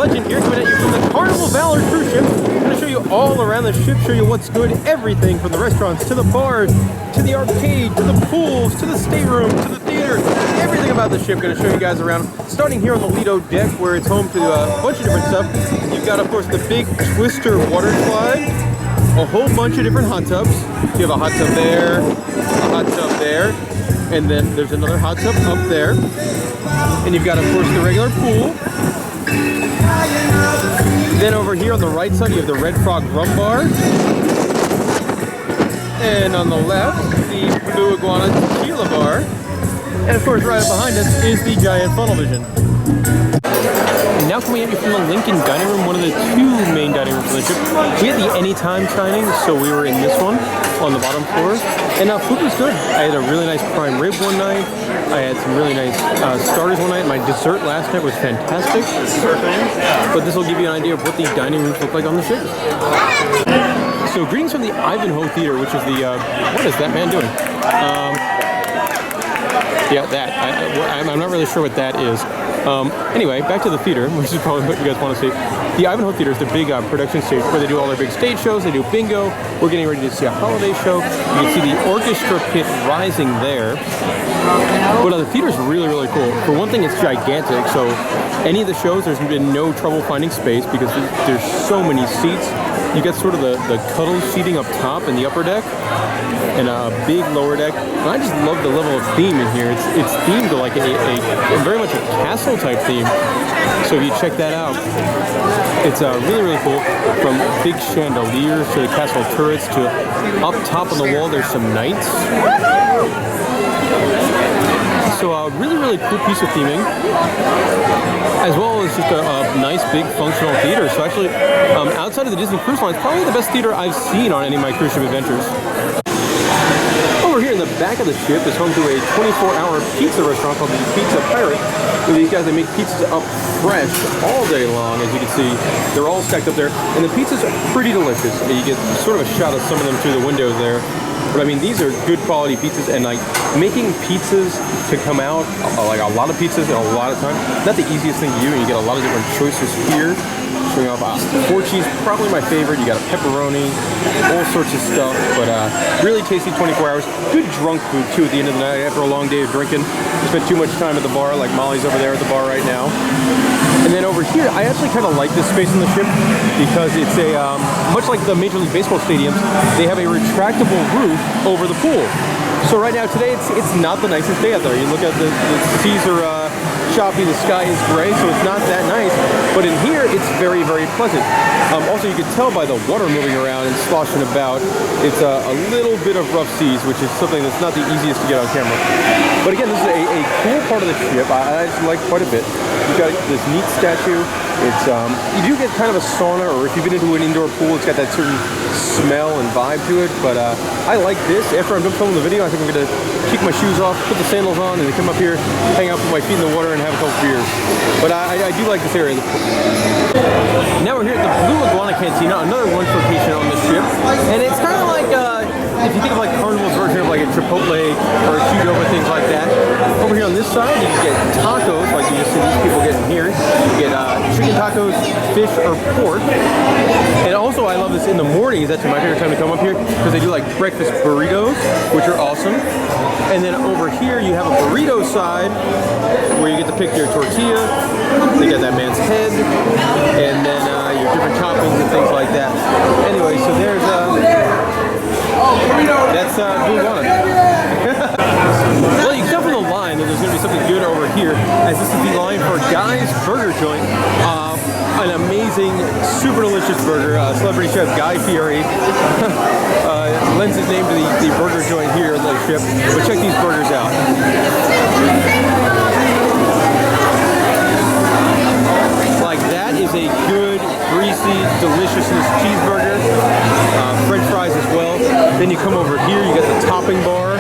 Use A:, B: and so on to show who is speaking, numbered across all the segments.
A: Legend here, coming at you from the Carnival Valor cruise ship. I'm going to show you all around the ship, show you what's good, everything from the restaurants to the bars, to the arcade, to the pools, to the stateroom, to the theater, everything about the ship. Going to show you guys around, starting here on the Lido deck, where it's home to a bunch of different stuff. You've got, of course, the big Twister water slide, a whole bunch of different hot tubs. You have a hot tub there, a hot tub there, and then there's another hot tub up there. And you've got, of course, the regular pool. Then over here on the right side, you have the Red Frog Rum Bar. And on the left, the Blue Iguana Tequila Bar. And of course, right behind us is the giant funnel vision. And now coming at you from the Lincoln dining room, one of the two main dining rooms on the ship. We had the Anytime signing, so we were in this one on the bottom floor. And food was good. I had a really nice prime rib one night. I had some really nice starters one night. My dessert last night was fantastic. But this will give you an idea of what the dining rooms look like on the ship. So greetings from the Ivanhoe Theater, which is the, what is that man doing? Yeah, that. I'm not really sure what that is. Anyway, back to the theater, which is probably what you guys want to see. The Ivanhoe Theater is the big production stage where they do all their big stage shows. They do bingo. We're getting ready to see a holiday show. You can see the orchestra pit rising there. But the theater is really, really cool. For one thing, it's gigantic. So any of the shows, there's been no trouble finding space because there's so many seats. You get sort of the cuddle seating up top in the upper deck and a big lower deck. And I just love the level of theme in here. It's themed to like a very much a castle type theme. So if you check that out, it's really, really cool. From big chandeliers to the castle turrets to up top on the wall, there's some knights. So a really, really cool piece of theming, as well as just a nice, big, functional theater. So actually, outside of the Disney Cruise Line, it's probably the best theater I've seen on any of my cruise ship adventures. Over here in the back of the ship is home to a 24-hour pizza restaurant called the Pizza Pirate. With these guys, they make pizzas up fresh all day long, as you can see. They're all stacked up there, and the pizzas are pretty delicious. You get sort of a shot of some of them through the windows there. But I mean, these are good quality pizzas, and like making pizzas to come out, like a lot of pizzas in a lot of time, not the easiest thing to do, and you get a lot of different choices here. Showing off 4 cheese, probably my favorite. You got a pepperoni, all sorts of stuff, but really tasty 24 hours. Good drunk food too at the end of the night after a long day of drinking. Spent too much time at the bar, like Molly's over there at the bar right now. And then over here, I actually kind of like this space on the ship because it's a, much like the Major League Baseball stadiums, they have a retractable roof over the pool. So right now, today, it's not the nicest day out there. You look at the seas are choppy, the sky is gray, so it's not that nice. But in here, it's very, very pleasant. Also, you can tell by the water moving around and sloshing about, it's a little bit of rough seas, which is something that's not the easiest to get on camera. But again, this is a cool part of the ship. I just like quite a bit. You've got this neat statue. It's you do get kind of a sauna, or if you've been into an indoor pool, it's got that certain smell and vibe to it. But I like this. After I'm done filming the video, I think I'm going to kick my shoes off, put the sandals on, and then come up here, hang out with my feet in the water, and have a couple beers. But I do like this area. Now we're here at the Blue Iguana Cantina, another lunch location on the ship. And it's kind of like, if you think of like Carnival's version of like a Chipotle or a Qdoba, things like that. Over here on this side, you can get tacos, like you just see these people getting here. You get chicken tacos, fish, or pork. And also, I love this in the mornings. That's my favorite time to come up here because they do like breakfast burritos, which are awesome. And then over here, you have a burrito side where you get to pick your tortilla. They got that man's head, and then your different toppings and things like that. Anyway, so there's that's Blue Iguana. Well, you can tell from the line that there's going to be something good over here, as this is the line for Guy's Burger Joint. An amazing, super delicious burger. Celebrity chef Guy Fieri lends his name to the burger joint here on the ship. But check these burgers out. Like that is a good, greasy, deliciousness cheeseburger. French fries as well. Then you come over here, you got the topping bar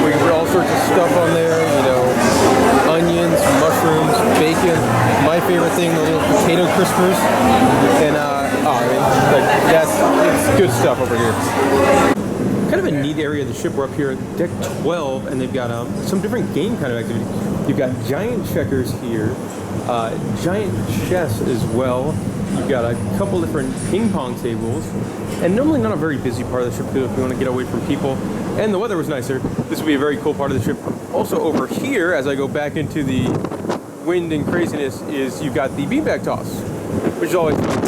A: where you put all sorts of stuff on there. You know, onions, mushrooms, bacon. My favorite thing, the little potato crispers, and it's good stuff over here. Kind of a neat area of the ship. We're up here at deck 12, and they've got some different game kind of activity. You've got giant checkers here, giant chess as well. You've got a couple different ping pong tables, and normally not a very busy part of the ship too if you want to get away from people. And the weather was nicer. This would be a very cool part of the ship. Also over here, as I go back into the wind and craziness, is you've got the beanbag toss, which is always fun.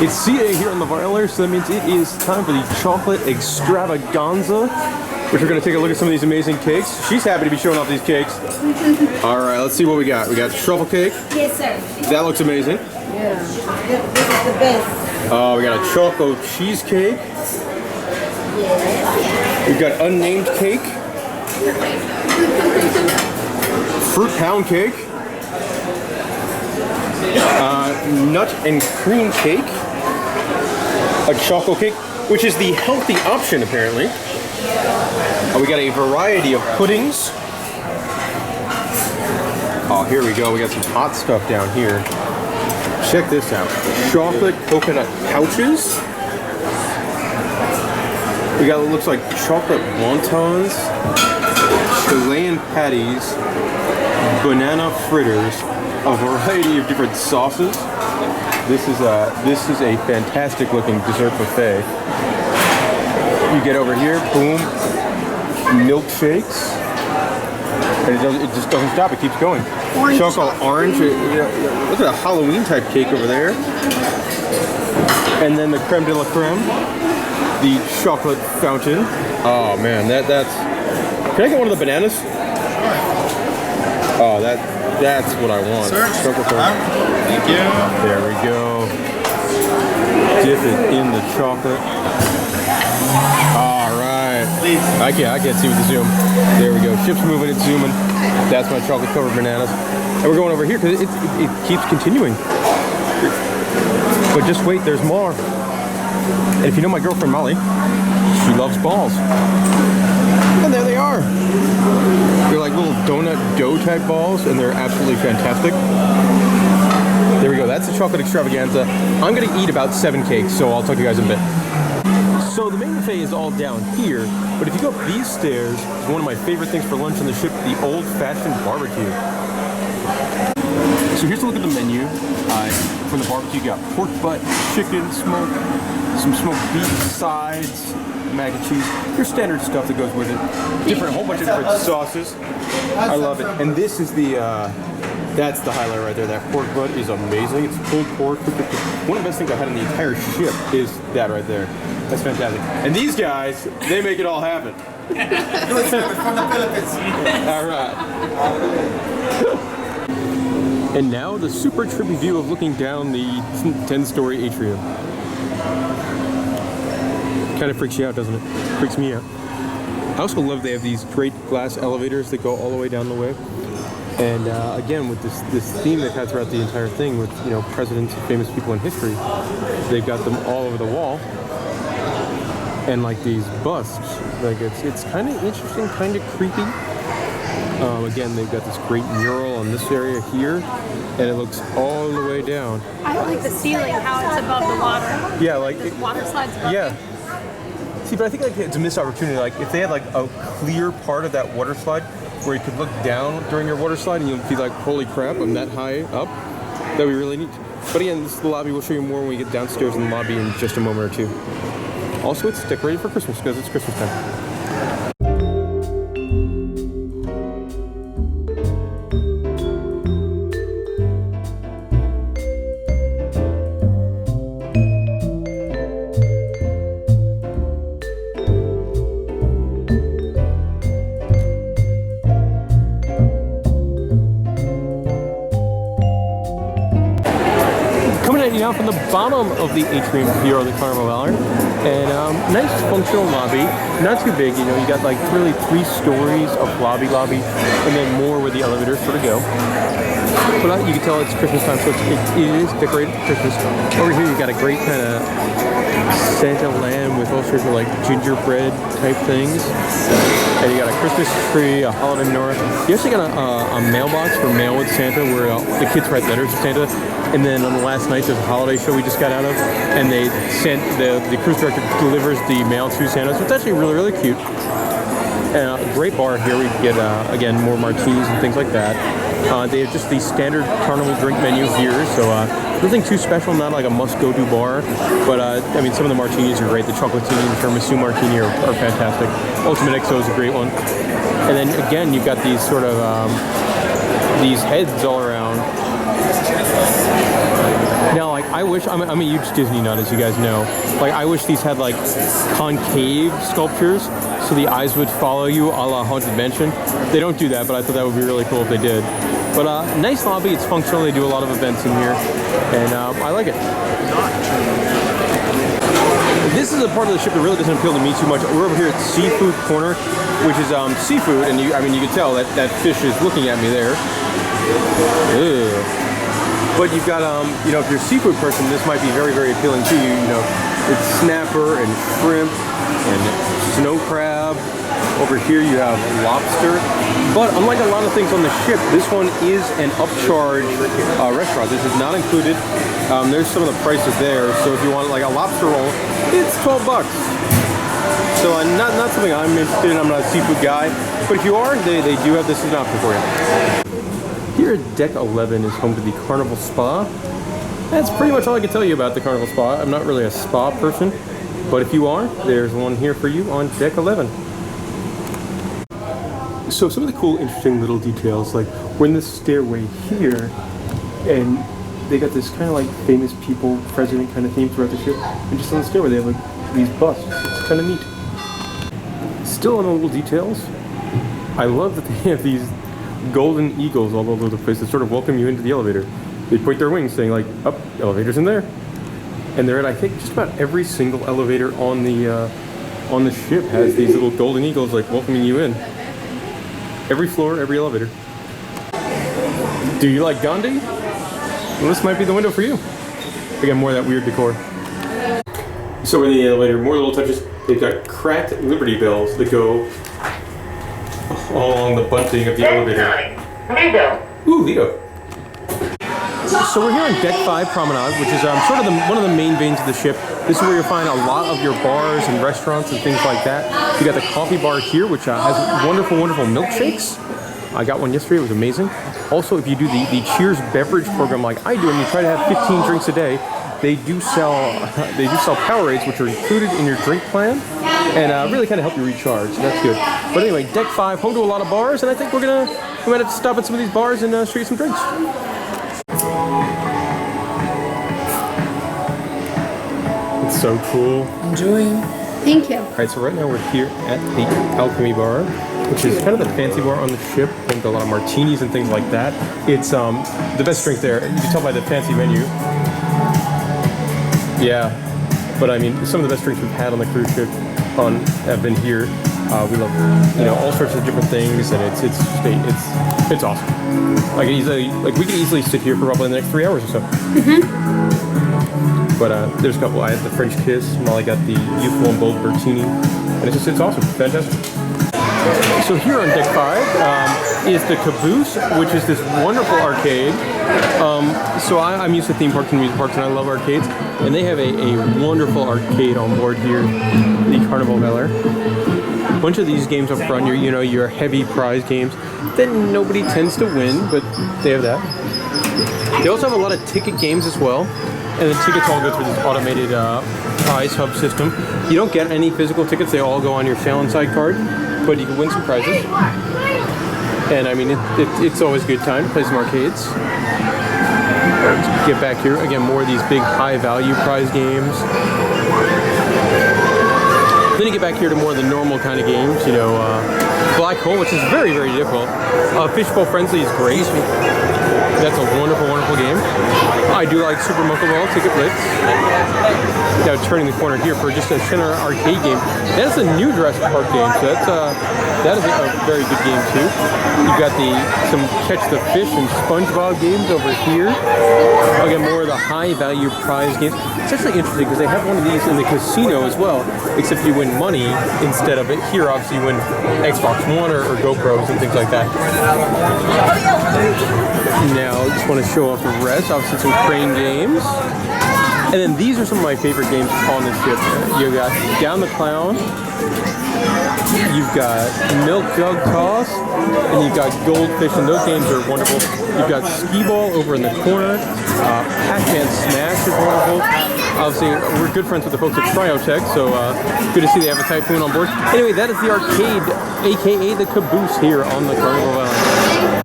A: It's CA here on the Valor, so that means it is time for the chocolate extravaganza, which we're going to take a look at some of these amazing cakes. She's happy to be showing off these cakes. All right, let's see what we got. We got truffle cake.
B: Yes, sir.
A: That looks amazing.
B: Yeah, this is the best.
A: We got a choco cheesecake.
B: Yes.
A: We've got unnamed cake. Fruit pound cake. Nut and cream cake. A chocolate cake, which is the healthy option apparently. We got a variety of puddings. Oh, here we go. We got some hot stuff down here. Check this out. Chocolate coconut pouches. We got what looks like chocolate wontons, Chilean patties, banana fritters, a variety of different sauces. This is a fantastic looking dessert buffet. You get over here, boom, milkshakes. And it just doesn't stop, it keeps going. Chocolate orange, look at a Halloween type cake over there. And then the creme de la creme, the chocolate fountain. Oh man, that's... Can I get one of the bananas? Oh, that's what I want.
C: Sir, thank you.
A: There we go. Dip it in the chocolate. All right.
C: Please.
A: I can't see with the zoom. There we go. Ship's moving, it's zooming. That's my chocolate covered bananas. And we're going over here because it keeps continuing. But just wait, there's more. And if you know my girlfriend Molly, she loves balls. And there they are. They're like little donut dough type balls, and they're absolutely fantastic. There we go. That's the chocolate extravaganza. I'm going to eat about 7 cakes, so I'll talk to you guys in a bit. So the main buffet is all down here, but if you go up these stairs, it's one of my favorite things for lunch on the ship, the old-fashioned barbecue. So here's a look at the menu. For the barbecue, you got pork butt, chicken, smoke, some smoked beef sides, mac and cheese, your standard stuff that goes with it. A whole bunch of different sauces. I love it. And this is the, that's the highlight right there. That pork butt is amazing. It's pulled pork. One of the best things I had on the entire ship is that right there. That's fantastic. And these guys, they make it all happen.
C: From the Philippines.
A: All right. And now the super trippy view of looking down the 10-story atrium. Kind of freaks you out, doesn't it? Freaks me out. I also love they have these great glass elevators that go all the way down the way. And again, with this theme they've had throughout the entire thing, with presidents and famous people in history, they've got them all over the wall. And like these busts, like it's kind of interesting, kind of creepy. Again, they've got this great mural on this area here, and it looks all the way down.
D: I like the ceiling, how it's above the water.
A: Yeah, like
D: There's water slides above
A: yeah.
D: you.
A: See, but I think like it's a missed opportunity. Like if they had like a clear part of that water slide where you could look down during your water slide and you'll be like, holy crap, I'm that high up. That'd be really neat. But again, this is the lobby. We'll show you more when we get downstairs in the lobby in just a moment or two. Also, it's decorated for Christmas because it's Christmas time. Now from the bottom of the atrium here on the Carnival Valor, and nice functional lobby, not too big. You got like really 3 stories of lobby, and then more where the elevators sort of go. But you can tell it's Christmas time, so it is decorated for Christmas. Over here you got a great kind of Santa land with all sorts of like gingerbread type things. And you got a Christmas tree, a holiday menorah. You actually got a mailbox for Mail with Santa where the kids write letters to Santa. And then on the last night, there's a holiday show we just got out of, and they sent the cruise director delivers the mail to Santa. So it's actually really, really cute. And a great bar here. We can get, again, more martinis and things like that. They have just the standard Carnival drink menu here, so nothing too special, not like a must-go-to bar. But, I mean, some of the martinis are great. The chocolatini and tiramisu martini are fantastic. Ultimate XO is a great one. And then, again, you've got these sort of, these heads all around. Now, like, I wish, I'm a huge Disney nut, as you guys know. Like, I wish these had, like, concave sculptures, so the eyes would follow you, a la Haunted Mansion. They don't do that, but I thought that would be really cool if they did. But, nice lobby, it's functional, they do a lot of events in here, and I like it. This is a part of the ship that really doesn't appeal to me too much. We're over here at Seafood Corner, which is, seafood, and you can tell that fish is looking at me there. Ugh. But you've got, you know, if you're a seafood person, this might be very, very appealing to you. You know, it's snapper and shrimp and snow crab. Over here you have lobster. But unlike a lot of things on the ship, this one is an upcharge restaurant. This is not included. There's some of the prices there. So if you want like a lobster roll, it's 12 bucks. So not something I'm interested in. I'm not a seafood guy. But if you are, they do have this as an option for you. Here at Deck 11 is home to the Carnival Spa. That's pretty much all I can tell you about the Carnival Spa. I'm not really a spa person, but if you are, there's one here for you on Deck 11. So some of the cool, interesting little details, like we're in this stairway here, and they got this kind of like famous people, president kind of theme throughout the ship, and just on the stairway they have like these busts. It's kind of neat. Still on the little details, I love that they have these golden eagles all over the place that sort of welcome you into the elevator. They point their wings saying like, up, elevator's in there. And they're at, I think, just about every single elevator on the ship has these little golden eagles like welcoming you in. Every floor, every elevator. Do you like Gandhi? Well, this might be the window for you. Again, more of that weird decor. So in the elevator, more little touches. They've got cracked Liberty bells that go all along the bunting of the elevator. Ooh, Lido. So we're here on Deck 5 Promenade, which is sort of one of the main veins of the ship. This is where you'll find a lot of your bars and restaurants and things like that. You got the coffee bar here, which has wonderful, wonderful milkshakes. I got one yesterday, it was amazing. Also, if you do the Cheers beverage program like I do, and you try to have 15 drinks a day, they do sell Powerades, which are included in your drink plan, and really kind of help you recharge. So that's good. But anyway, Deck 5, home to a lot of bars, and I think we might have to stop at some of these bars and show you some drinks. It's so cool.
D: Enjoy. Thank you.
A: All right, so right now we're here at the ALCHEMY bar, which is kind of the fancy bar on the ship, with a lot of martinis and things like that. It's the best drink there. You can tell by the fancy menu. Yeah, but I mean, some of the best drinks we've had on the cruise ship have been here. We love, you know, all sorts of different things, and it's awesome. Like we could easily sit here for probably the next 3 hours or so. But there's a couple. I had the French Kiss. Molly got the Youthful and Bold Bertini, and it's awesome, fantastic. So here on Deck 5 is the Caboose, which is this wonderful arcade. So I'm used to theme parks and music parks, and I love arcades. And they have a wonderful arcade on board here, the Carnival Valor. A bunch of these games up front, your heavy prize games that nobody tends to win, but they have that. They also have a lot of ticket games as well. And the tickets all go through this automated prize hub system. You don't get any physical tickets, they all go on your Sail Inside card, but you can win some prizes. And I mean, it's always a good time to play some arcades. Let's get back here, again, more of these big high value prize games. Then you get back here to more of the normal kind of games, Black Hole, which is very, very difficult. Fishbowl Frenzy is great. That's a wonderful, wonderful game. I do like Super Monkey Ball, Ticket Blitz. Now turning the corner here for just a center arcade game. That's a new Jurassic Park game, so that is a very good game too. You've got some Catch the Fish and SpongeBob games over here. Again, more of the high value prize games. It's actually interesting because they have one of these in the casino as well, except you win money instead of it. Here, obviously, you win Xbox One or GoPros and things like that. Now, I just want to show off the rest. Obviously, some crane games. And then these are some of my favorite games on the ship. You got Down the Clown, you've got Milk Jug Toss, and you've got Goldfish, and those games are wonderful. You've got Skee Ball over in the corner, Pac-Man Smash is wonderful. Obviously, we're good friends with the folks at Cryotech, so good to see they have a Typhoon on board. Anyway, that is the arcade, aka the Caboose here on the Carnival Valor.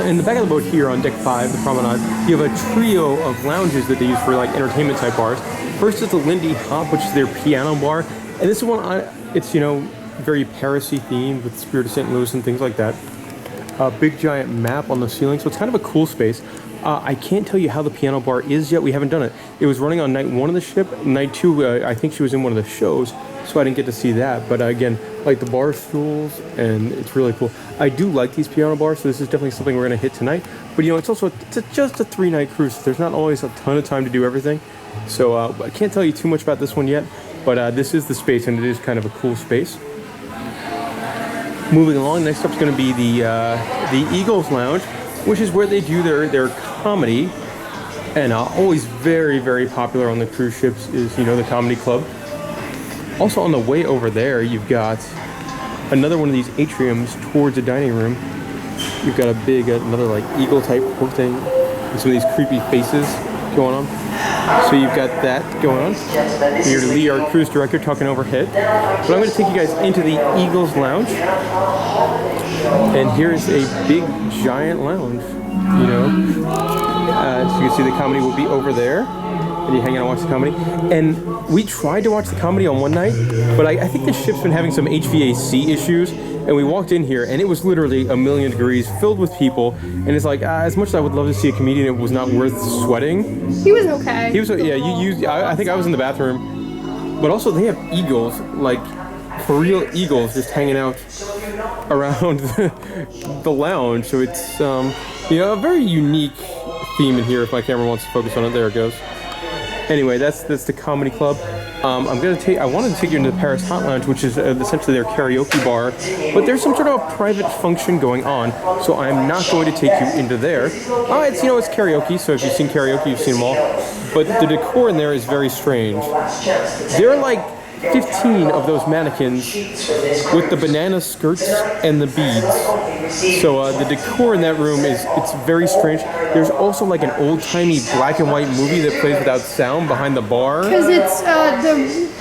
A: In the back of the boat here on deck 5, the Promenade, you have a trio of lounges that they use for like entertainment type bars. First is the Lindy Hop, which is their piano bar, and this is one it's very Paris-y themed with Spirit of St. Louis and things like that. A big giant map on the ceiling, so it's kind of a cool space. I can't tell you how the piano bar is yet. We haven't done it. It was running on night 1 of the ship. Night 2, I think she was in one of the shows, so I didn't get to see that. But again, like the bar stools, and it's really cool. I do like these piano bars, so this is definitely something we're going to hit tonight. But it's also just a 3-night cruise. So there's not always a ton of time to do everything. So I can't tell you too much about this one yet. But this is the space, and it is kind of a cool space. Moving along, next up is going to be the Eagles Lounge, which is where they do their comedy, and always very, very popular on the cruise ships is the comedy club. Also on the way over there, you've got another one of these atriums towards the dining room. You've got a big another like eagle type thing with some of these creepy faces going on. So you've got that going on. Here's Lee, our cruise director, talking overhead. But I'm going to take you guys into the Eagles Lounge. And here's a big, giant lounge, so you can see the comedy will be over there. And you hang out and watch the comedy. And we tried to watch the comedy on one night, but I think the ship's been having some HVAC issues. And we walked in here, and it was literally 1,000,000 degrees, filled with people. And it's like, as much as I would love to see a comedian, it was not worth sweating.
D: He was okay.
A: He was, yeah. I think I was in the bathroom. But also, they have eagles, like for real eagles, just hanging out around the lounge. So it's, a very unique theme in here. If my camera wants to focus on it, there it goes. Anyway, that's the comedy club. I wanted to take you into the Paris Hot Lounge, which is essentially their karaoke bar, but there's some sort of a private function going on, so I'm not going to take you into there. It's karaoke, so if you've seen karaoke, you've seen them all. But the decor in there is very strange. There are like 15 of those mannequins with the banana skirts and the beads. So the decor in that room it's very strange. There's also like an old-timey black and white movie that plays without sound behind the bar.
D: Because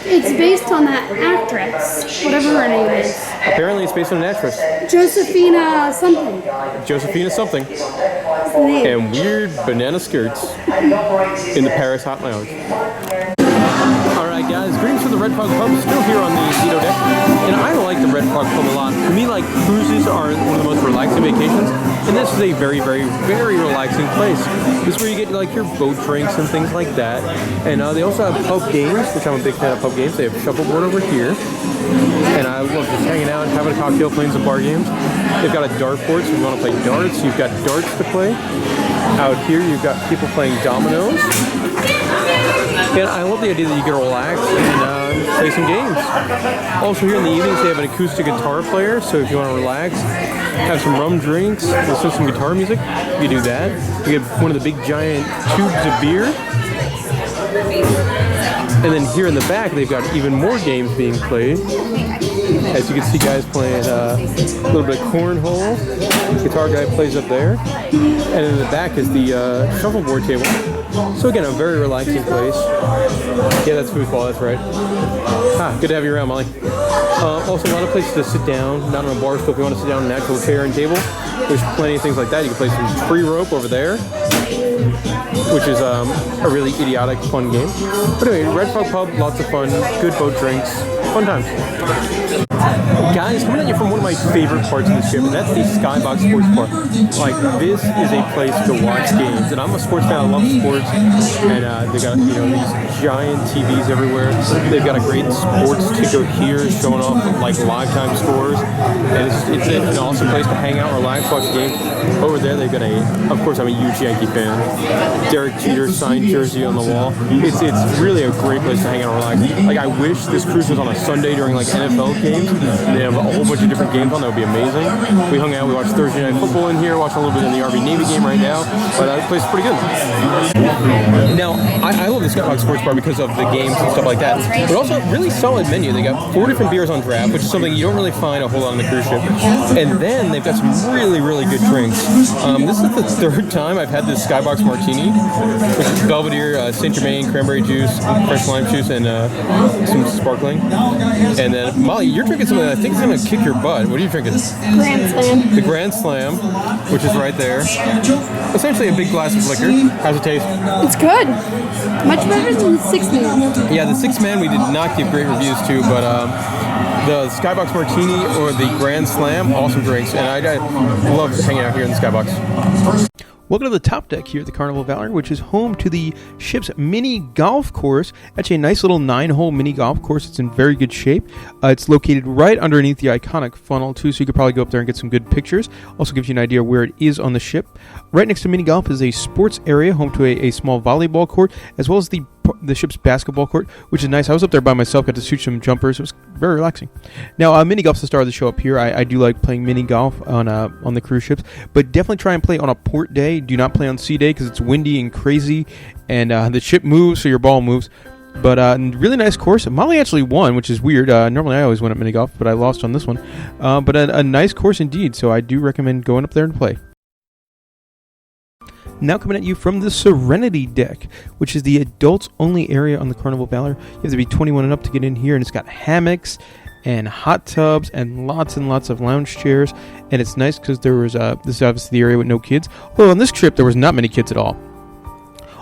D: it's based on that actress, whatever her name is.
A: Apparently it's based on an actress.
D: Josephina something.
A: Josephina something.
D: What's the name?
A: And weird banana skirts in the Paris Hot Lounge. Alright guys, greetings from the Red Frog Pub, still here on the Zito deck, and I like the Red Frog Pub a lot. To me, like, cruises are one of the most relaxing vacations, and this is a very, very, very relaxing place. This is where you get like your boat drinks and things like that, and they also have pub games, which I'm a big fan of pub games. They have shuffleboard over here, and I love just hanging out, having a cocktail, playing some bar games. They've got a dartboard, so if you want to play darts, you've got darts to play. Out here, you've got people playing dominoes. And I love the idea that you can relax and play some games. Also here in the evenings they have an acoustic guitar player, so if you want to relax, have some rum drinks, listen to some guitar music, you can do that. You get one of the big giant tubes of beer. And then here in the back they've got even more games being played. As you can see guys playing a little bit of cornhole. The guitar guy plays up there. And in the back is the shuffleboard table. So again, a very relaxing place. Yeah, that's foosball, that's right. Good to have you around, Molly. Also, a lot of places to sit down, not on a bar stool. If you want to sit down on an actual chair and table, there's plenty of things like that. You can play some free rope over there, which is a really idiotic, fun game. But anyway, Red Frog Pub, lots of fun, good boat drinks, fun times. Guys, coming at you from one of my favorite parts of the ship, and that's the Skybox Sports Bar. Like, this is a place to watch games, and I'm a sports fan, I love sports, and they got, these giant TVs everywhere. They've got a great sports ticker here showing off, like, lifetime scores, and it's an awesome place to hang out, relax, watch games. Over there, they've got of course, I'm a huge Yankee fan. Derek Jeter signed jersey on the wall. It's really a great place to hang out and relax. Like, I wish this cruise was on a Sunday during, like, NFL games, they have a whole bunch of different games on. That would be amazing. We hung out. We watched Thursday Night Football in here. Watching a little bit of the RV Navy game right now. But that place is pretty good. Now, I love the Skybox Sports Bar because of the games and stuff like that. But also, really solid menu. They got 4 different beers on draft, which is something you don't really find a whole lot on the cruise ship. And then they've got some really, really good drinks. This is the 3rd time I've had this Skybox Martini, which is Belvedere, Saint Germain, cranberry juice, fresh lime juice, and some sparkling. And then, Molly, you're drinking something that I think is going to kick your butt. What are you drinking?
D: Grand Slam.
A: The Grand Slam, which is right there. Essentially a big glass of liquor. How's it taste?
D: It's good. Much better than the 6 Man.
A: Yeah, the 6 Man we did not give great reviews to, but the Skybox Martini or the Grand Slam, awesome drinks. And I love hanging out here in the Skybox. Welcome to the top deck here at the Carnival Valor, which is home to the ship's mini golf course. Actually, a nice little 9-hole mini golf course. It's in very good shape. It's located right underneath the iconic funnel, too, so you could probably go up there and get some good pictures. Also gives you an idea where it is on the ship. Right next to mini golf is a sports area, home to a small volleyball court, as well as the ship's basketball court, which is nice. I was up there by myself, got to shoot some jumpers. It was very relaxing. Now, mini golf's the star of the show up here. I do like playing mini golf on the cruise ships, but definitely try and play on a port day. Do not play on sea day because it's windy and crazy, and the ship moves, so your ball moves. But really nice course. Molly actually won, which is weird. Normally I always win at mini golf, but I lost on this one. But a nice course indeed, so I do recommend going up there and play. Now coming at you from the Serenity Deck, which is the adults-only area on the Carnival Valor. You have to be 21 and up to get in here, and it's got hammocks and hot tubs and lots of lounge chairs. And it's nice because there was this is obviously the area with no kids. Well, on this trip there was not many kids at all.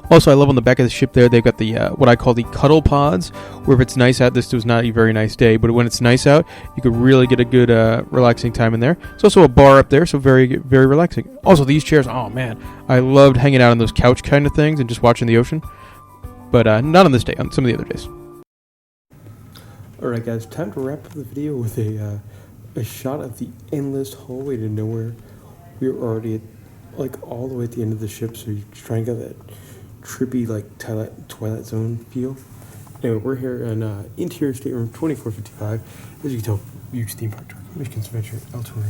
A: Also, I love on the back of the ship there, they've got the what I call the cuddle pods, where if it's nice out, this was not a very nice day, but when it's nice out, you could really get a good relaxing time in there. There's also a bar up there, so very, very relaxing. Also, these chairs, oh man, I loved hanging out on those couch kind of things and just watching the ocean. But not on this day, on some of the other days. Alright guys, time to wrap up the video with a shot of the endless hallway to nowhere. We're already at, all the way at the end of the ship, so you're trying to get that trippy Twilight Zone feel. Anyway, we're here in interior stateroom 2455. As you can tell, huge theme park tour, Michigan's Adventure, ALCHEMY.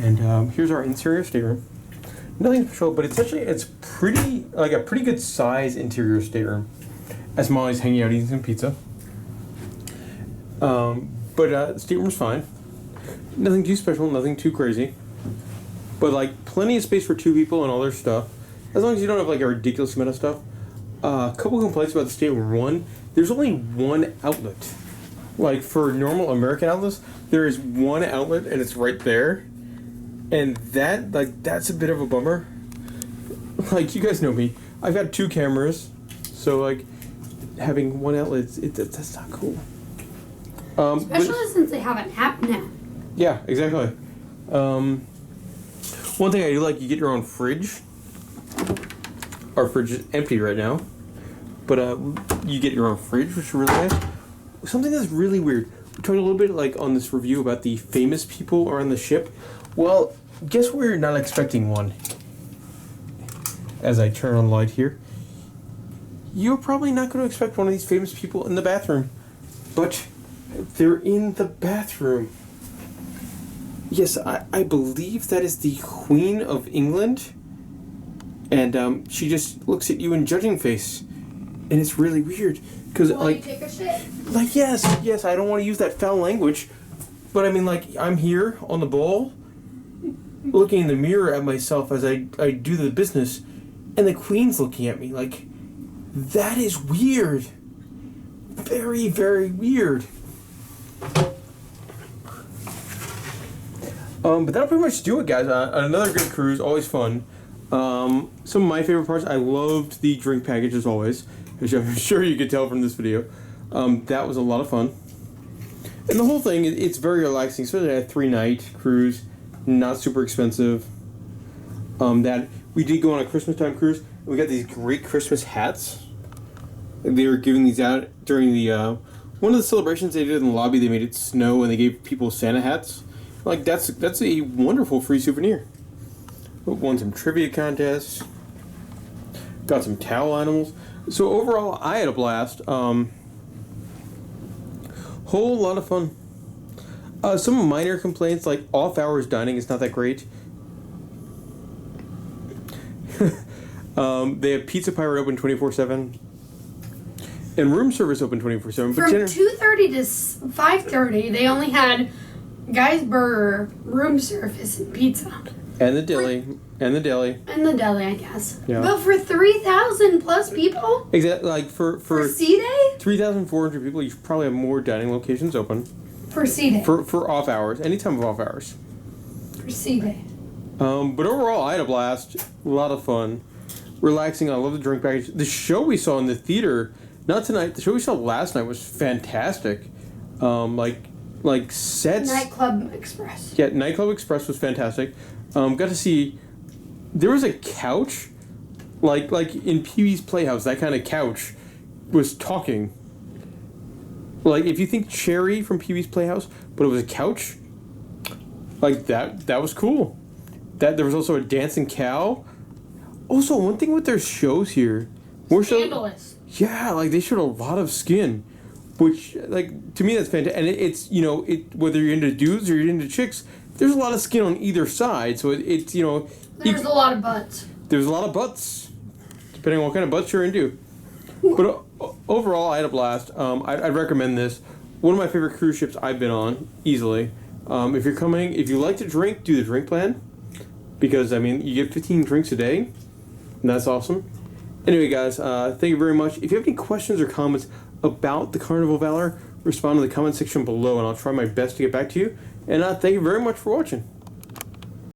A: And here's our interior stateroom. Nothing special, but it's pretty a pretty good size interior stateroom. As Molly's hanging out eating some pizza. But stateroom's fine. Nothing too special, nothing too crazy. But plenty of space for 2 people and all their stuff. As long as you don't have a ridiculous amount of stuff. A couple complaints about the stateroom. One, there's only one outlet. For normal American outlets, there is one outlet and it's right there. And that's a bit of a bummer. You guys know me. I've got 2 cameras, so having one outlet, that's not cool.
D: Especially since they have an app now.
A: Yeah, exactly. One thing I do you get your own fridge. Our fridge is empty right now, but you get your own fridge, which is really nice. Something that's really weird. We talked a little bit on this review about the famous people around the ship. Well, guess we're not expecting one. As I turn on the light here, you're probably not going to expect one of these famous people in the bathroom, but they're in the bathroom. Yes, I believe that is the Queen of England. And she just looks at you in judging face, and it's really weird because
D: you take a shit?
A: Yes, I don't want to use that foul language, but I mean I'm here on the ball, looking in the mirror at myself as I do the business, and the Queen's looking at me that is weird, very, very weird. But that'll pretty much do it, guys. Another good cruise, always fun. Some of my favorite parts, I loved the drink package as always, which I'm sure you could tell from this video. That was a lot of fun. And the whole thing, it's very relaxing, especially a 3-night cruise, not super expensive. That we did go on a Christmas time cruise, and we got these great Christmas hats. They were giving these out during the, one of the celebrations they did in the lobby. They made it snow, and they gave people Santa hats. That's a wonderful free souvenir. Won some trivia contests. Got some towel animals. So overall, I had a blast. Whole lot of fun. Some minor complaints like off-hours dining is not that great. They have Pizza Pirate open 24/7, and room service open 24/7.
D: From 2:30 to 5:30, they only had Guy's Burger, room service, and pizza.
A: And the deli. And the deli.
D: And the deli, I guess.
A: Yeah.
D: But for 3,000 plus people?
A: Exactly. Like for
D: C-Day?
A: 3,400 people, you should probably have more dining locations open.
D: For C-Day.
A: For off hours. Any time of off hours.
D: For C-Day.
A: But overall, I had a blast. A lot of fun. Relaxing. I love the drink package. The show we saw in the theater, not tonight, the show we saw last night was fantastic. Like sets.
D: Nightclub Express.
A: Yeah, Nightclub Express was fantastic. Got to see. There was a couch, like in Pee-wee's Playhouse. That kind of couch was talking. Like if you think Cherry from Pee-wee's Playhouse, but it was a couch. Like that was cool. That there was also a dancing cow. Also, one thing with their shows here, more
D: Scandalous.
A: Yeah, like they showed a lot of skin, which like to me that's fantastic. And it's whether you're into dudes or you're into chicks, there's a lot of skin on either side. So it's
D: There's a lot of butts.
A: There's a lot of butts, depending on what kind of butts you're into. But overall, I had a blast. I'd recommend this. One of my favorite cruise ships I've been on, easily. If you're coming, if you like to drink, do the drink plan. Because, I mean, you get 15 drinks a day. And that's awesome. Anyway, guys, thank you very much. If you have any questions or comments about the Carnival Valor, respond in the comment section below, and I'll try my best to get back to you. And thank you very much for watching.